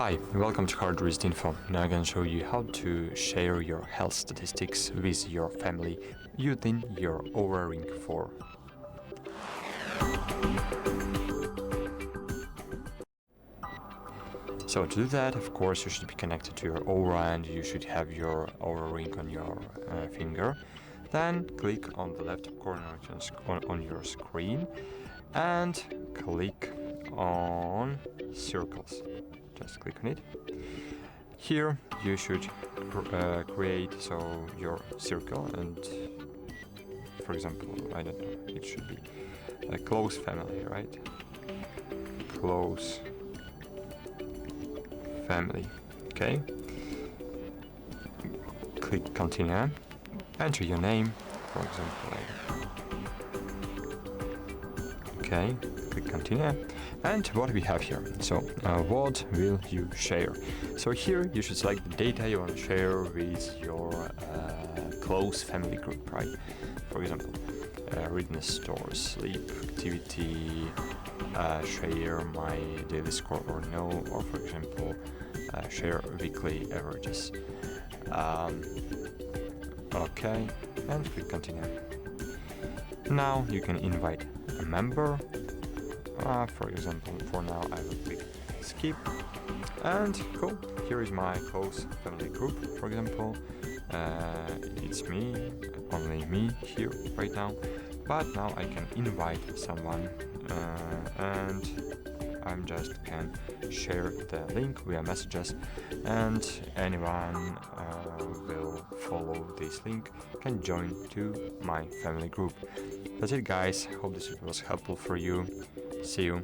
Hi, welcome to HardReset.Info. Now I'm going to show you how to share your health statistics with your family using your Oura Ring 4. So to do that, of course, you should be connected to your Oura and you should have your Oura Ring on your finger. Then click on the left corner on your screen and click on circles. Just click on it. Here you should create your circle, and for example, I don't know, it should be a close family, right? Close family. Okay. Click continue. Enter your name, for example. Okay. Click continue. And what we have here, so what will you share? So here you should select the data you want to share with your close family group, right? For example, readiness score, sleep, activity, share my daily score or no, or for example, share weekly averages. Okay, and click continue. Now you can invite a member. For example, for now I will click skip, and cool, here is my close family group, for example. It's me, only me here right now, but now I can invite someone and I just can share the link via messages, and anyone will follow this link can join to my family group. That's it, guys. Hope this was helpful for you. See you.